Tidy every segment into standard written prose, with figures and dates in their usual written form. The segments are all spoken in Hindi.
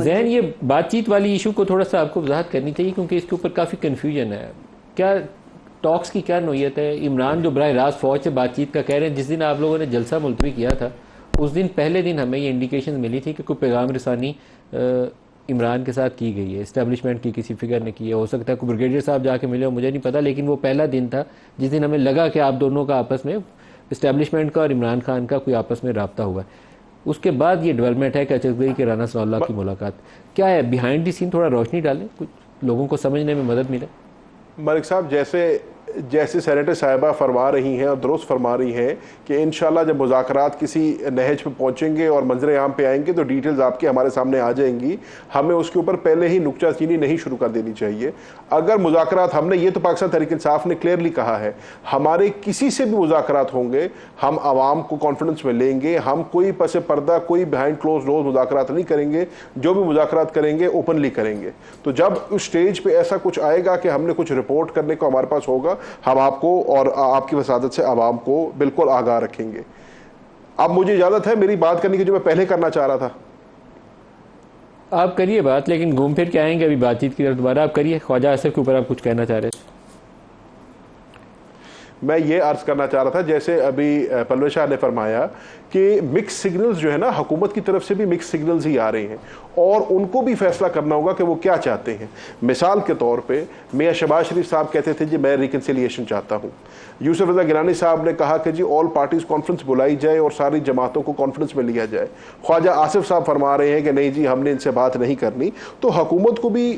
जैन, ये बातचीत वाली इशू को थोड़ा सा आपको वजाहत करनी चाहिए क्योंकि इसके ऊपर काफ़ी कन्फ्यूजन है। क्या टॉक्स की क्या नोयत है? इमरान जो बराह रास्त फ़ौज से बातचीत का कह रहे हैं, जिस दिन आप लोगों ने जलसा मुलतवी किया था उस दिन पहले दिन हमें ये इंडिकेशन मिली थी कि कोई पैगाम रसानी इमरान के साथ की गई है, इस्टेब्लिशमेंट की किसी फिगर ने की है। हो सकता है कोई ब्रिगेडियर साहब जाके मिले हो, मुझे नहीं पता, लेकिन वो पहला दिन था जिस दिन हमें लगा कि आप दोनों का आपस में, इस्टेब्लिशमेंट का और इमरान खान का कोई आपस में रब्ता हुआ। उसके बाद ये डेवलपमेंट है कि अचकजई के राना सनाउल्लाह की मुलाकात क्या है, बिहाइंड द सीन थोड़ा रोशनी डालें, कुछ लोगों को समझने में मदद मिले। मलिक साहब, जैसे सेनेटर साहिबा फरमा रही हैं और दुरुस्त फरमा रही हैं कि इंशाल्लाह जब मुज़ाकरात किसी नहज पे पहुंचेंगे और मंजर आम पे आएंगे तो डिटेल्स आपके हमारे सामने आ जाएंगी। हमें उसके ऊपर पहले ही नुक्ताचीनी नहीं शुरू कर देनी चाहिए। अगर मुज़ाकरात, हमने ये तो पाकिस्तान तहरीक इंसाफ ने क्लियरली कहा है, हमारे किसी से भी मुज़ाकरात होंगे हम आवाम को कॉन्फिडेंस में लेंगे, हम कोई पसे पर्दा, कोई बिहाइंड क्लोज डोर मुज़ाकरात नहीं करेंगे। जो भी मुज़ाकरात करेंगे ओपनली करेंगे। तो जब उस स्टेज पर ऐसा कुछ आएगा कि हमने कुछ रिपोर्ट करने को हमारे पास होगा, हम आपको और आपकी वसादत से आवाम को बिल्कुल आगाह रखेंगे। अब मुझे इजाजत है मेरी बात करने की जो मैं पहले करना चाह रहा था। आप करिए बात, लेकिन घूम फिर के आएंगे अभी बातचीत की तरफ दोबारा। आप करिए, ख्वाजा आसिफ के ऊपर आप कुछ कहना चाह रहे थे। मैं ये अर्ज करना चाह रहा था, जैसे अभी पलवे शाह ने फरमाया कि मिक्स सिग्नल्स जो है ना, हुकूमत की तरफ से भी मिक्स सिग्नल्स ही आ रहे हैं और उनको भी फैसला करना होगा कि वो क्या चाहते हैं। मिसाल के तौर पे मियां शहबाज शरीफ साहब कहते थे जी मैं रिकन्सिलिएशन चाहता हूँ। यूसुफ रज़ा गिलानी साहब ने कहा कि जी ऑल पार्टीज कॉन्फ्रेंस बुलाई जाए और सारी जमातों को कॉन्फ्रेंस में लिया जाए। ख्वाजा आसिफ साहब फरमा रहे हैं कि नहीं जी हमने इनसे बात नहीं करनी। तो हुकूमत को भी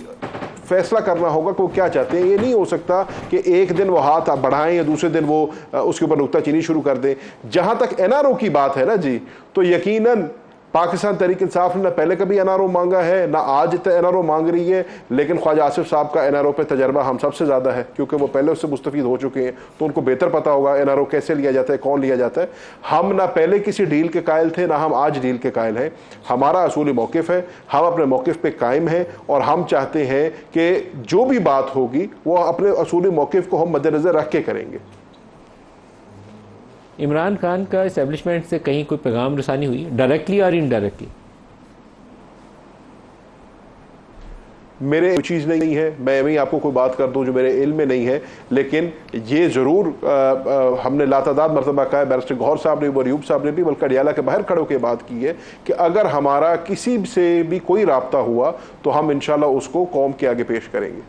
फैसला करना होगा कि वो क्या चाहते हैं। ये नहीं हो सकता कि एक दिन वो हाथ बढ़ाएं या दूसरे दिन वो उसके ऊपर नुक्ताचीनी शुरू कर दें। जहां तक एनआरओ की बात है ना जी, तो यकीनन पाकिस्तान तहरीक इंसाफ ने पहले कभी एनआरओ मांगा है ना आज एनआरओ मांग रही है, लेकिन ख्वाजा आसिफ साहब का एनआरओ पे तजर्बा हम सबसे ज़्यादा है क्योंकि वो पहले उससे मुस्तफीद हो चुके हैं, तो उनको बेहतर पता होगा एनआरओ कैसे लिया जाता है, कौन लिया जाता है। हम ना पहले किसी डील के कायल थे ना हम आज डील के कायल हैं। हमारा असूली मौक़िफ़ है, हम अपने मौक़िफ़ पे कायम हैं और हम चाहते हैं कि जो भी बात होगी वो अपने असूली मौक़िफ़ को हम मद्देनज़र रख के करेंगे। इमरान खान का इस्टेब्लिशमेंट से कहीं कोई पैगाम रसानी हुई डायरेक्टली और इनडायरेक्टली? मेरे कोई चीज़ नहीं है, मैं भी आपको कोई बात कर दूं जो मेरे इल्म में नहीं है, लेकिन ये ज़रूर हमने लातादाद मरतबा कहा है, बैरिस्टर गौहर साहब ने, वरीयूब साहब ने भी बल्कि अडियाला के बाहर खड़े होकर बात की है कि अगर हमारा किसी से भी कोई राब्ता हुआ तो हम इंशाल्लाह उसको कौम के आगे पेश करेंगे।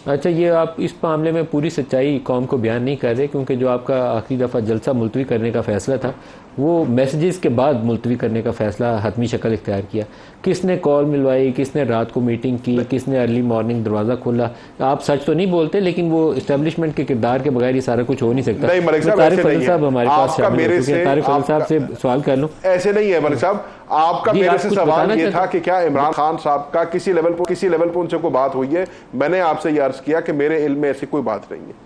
अच्छा, ये आप इस मामले में पूरी सच्चाई कौम को बयान नहीं कर रहे क्योंकि जो आपका आखिरी दफ़ा जलसा मुलतवी करने का फ़ैसला था वो मैसेजेस के बाद मुलतवी करने का फ़ैसला हतमी शक्ल इख्तियार किया। किसने कॉल मिलवाई, किसने रात को मीटिंग की, किसने अर्ली मॉर्निंग दरवाज़ा खोला? आप सच तो नहीं बोलते, लेकिन वो इस्टेब्लिशमेंट के किरदार के बगैर ये सारा कुछ हो नहीं सकता। तारिक फजल साहब हमारे पास शामिल हो चुके हैं। तारिक फजल साहब से सवाल कर लूँ। ऐसे नहीं है मलिक साहब, आपका मेरे से सवाल ये था कि क्या इमरान खान साहब का किसी लेवल पर उनसे कोई बात हुई है? मैंने आपसे ये अर्ज किया कि मेरे इल्म में ऐसी कोई बात नहीं है।